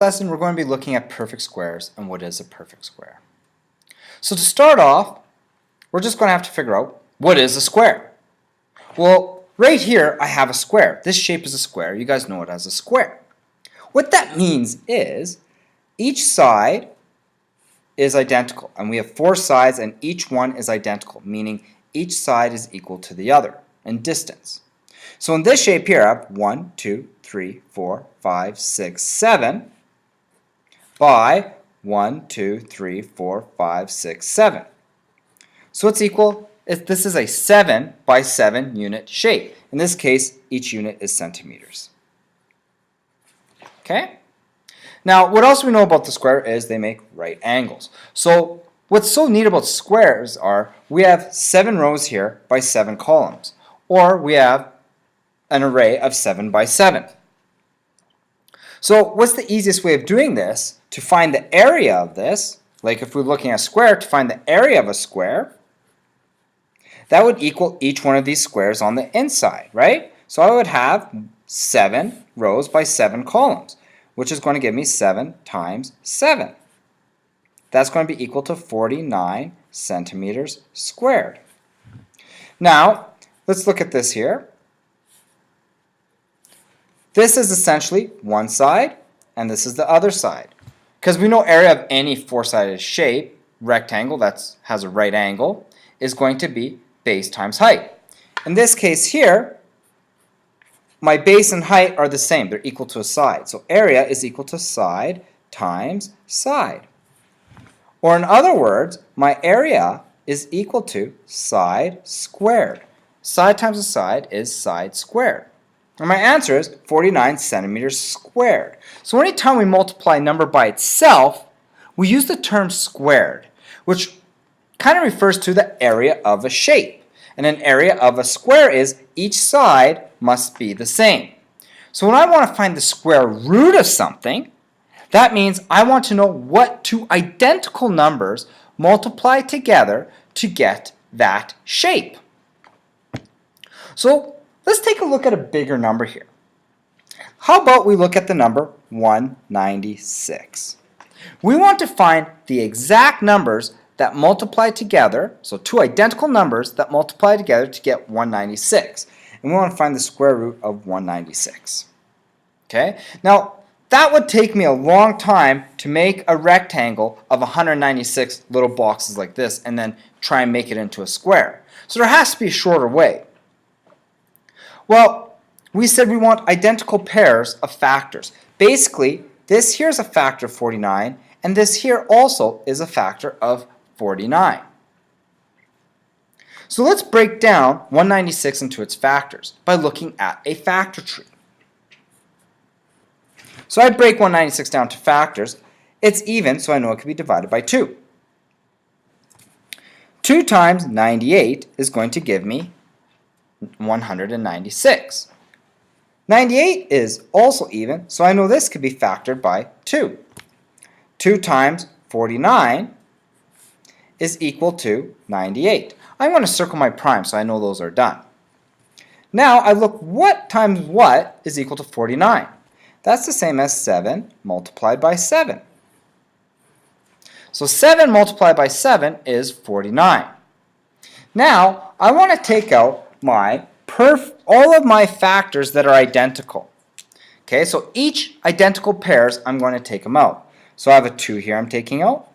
Lesson, we're going to be looking at perfect squares and what is a perfect square. So to start off, we're just going to have to figure out what is a square. Well, right here I have a square. This shape is a square. You guys know it as a square. What that means is each side is identical, and we have four sides and each one is identical, meaning each side is equal to the other in distance. So in this shape here I have 1, 2, 3, 4, 5, 6, 7 by 1, 2, 3, 4, 5, 6, 7. So it's equal, this is a 7 by 7 unit shape. In this case, each unit is centimeters. Okay? Now, what else we know about the square is they make right angles. So what's so neat about squares are we have 7 rows here by 7 columns, or we have an array of 7 by 7. So what's the easiest way of doing this? To find the area of this, like if we're looking at a square, to find the area of a square, that would equal each one of these squares on the inside, right? So I would have 7 rows by 7 columns, which is going to give me 7 times 7. That's going to be equal to 49 centimeters squared. Now, let's look at this here. This is essentially one side, and this is the other side. Because we know area of any four-sided shape, rectangle that has a right angle, is going to be base times height. In this case here, my base and height are the same. They're equal to a side. So area is equal to side times side. Or in other words, my area is equal to side squared. Side times a side is side squared. And my answer is 49 centimeters squared. So anytime we multiply a number by itself, we use the term squared, which kind of refers to the area of a shape. And an area of a square is each side must be the same. So when I want to find the square root of something, that means I want to know what two identical numbers multiply together to get that shape. So let's take a look at a bigger number here. How about we look at the number 196? We want to find the exact numbers that multiply together, so two identical numbers that multiply together to get 196. And we want to find the square root of 196. Okay? Now, that would take me a long time to make a rectangle of 196 little boxes like this and then try and make it into a square. So there has to be a shorter way. Well, we said we want identical pairs of factors. Basically, this here is a factor of 49, and this here also is a factor of 49. So let's break down 196 into its factors by looking at a factor tree. So I break 196 down to factors. It's even, so I know it can be divided by 2. 2 times 98 is going to give me 196. 98 is also even, so I know this could be factored by 2. 2 times 49 is equal to 98. I'm going to circle my prime so I know those are done. Now I look what times what is equal to 49. That's the same as 7 multiplied by 7. So 7 multiplied by 7 is 49. Now I want to take out all of my factors that are identical. Okay, so each identical pairs, I'm going to take them out. So I have a 2 here I'm taking out.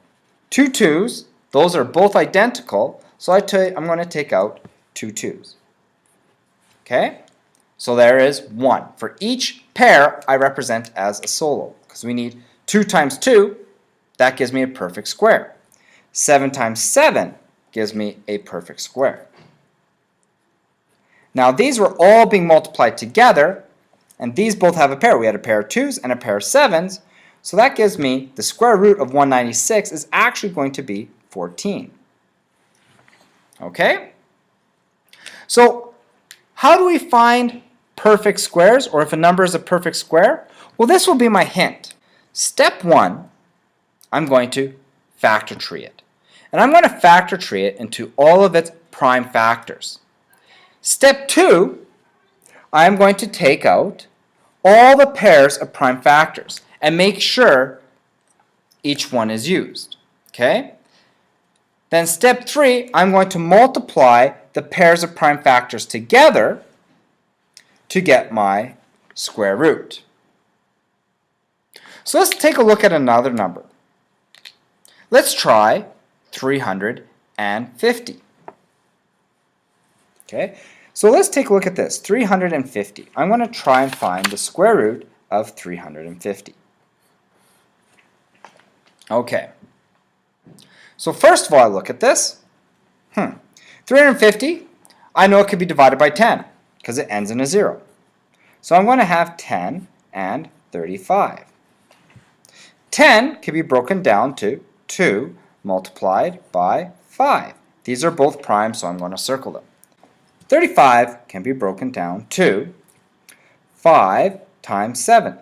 2 2s, those are both identical, so I'm going to take out 2 2s. Okay, so there is 1. For each pair, I represent as a solo, because we need 2 times 2, that gives me a perfect square. 7 times 7 gives me a perfect square. Now these were all being multiplied together, and these both have a pair. We had a pair of 2s and a pair of 7s, so that gives me the square root of 196 is actually going to be 14. Okay? So how do we find perfect squares, or if a number is a perfect square? Well, this will be my hint. Step 1, I'm going to factor tree it. And I'm going to factor tree it into all of its prime factors. Step 2, I'm going to take out all the pairs of prime factors. and make sure each one is used. Okay? Then step 3, I'm going to multiply the pairs of prime factors together to get my square root. So let's take a look at another number. Let's try 350. Okay, so let's take a look at this, 350. I'm going to try and find the square root of 350. Okay, so first of all, I look at this. 350, I know it could be divided by 10 because it ends in a 0. So I'm going to have 10 and 35. 10 can be broken down to 2 multiplied by 5. These are both prime, so I'm going to circle them. 35 can be broken down to 5 times 7.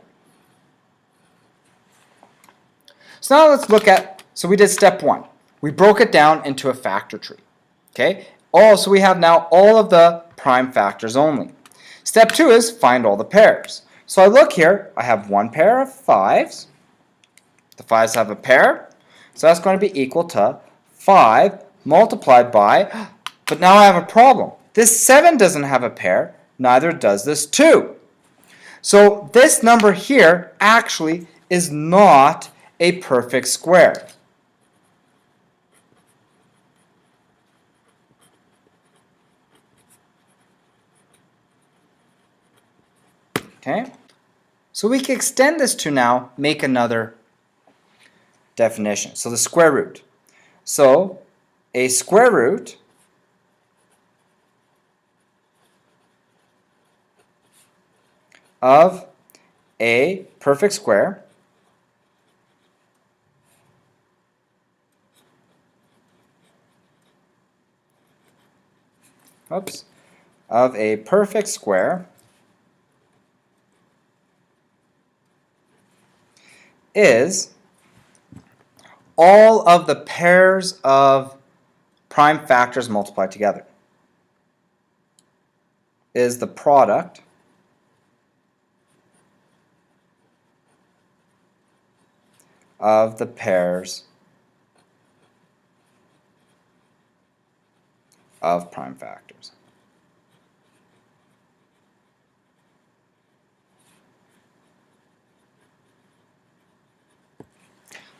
So now let's look at, so we did step 1. We broke it down into a factor tree. Okay? So we have now all of the prime factors only. Step 2 is find all the pairs. So I look here, I have one pair of 5s. The 5s have a pair, so that's going to be equal to 5 multiplied by, but now I have a problem. This 7 doesn't have a pair, neither does this 2. So this number here actually is not a perfect square. Okay? So we can extend this to now make another definition. So the square root. So a square root of a perfect square of a perfect square is all of the pairs of prime factors multiplied together. Is the product of the pairs of prime factors.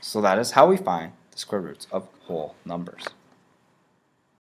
So that is how we find the square roots of whole numbers.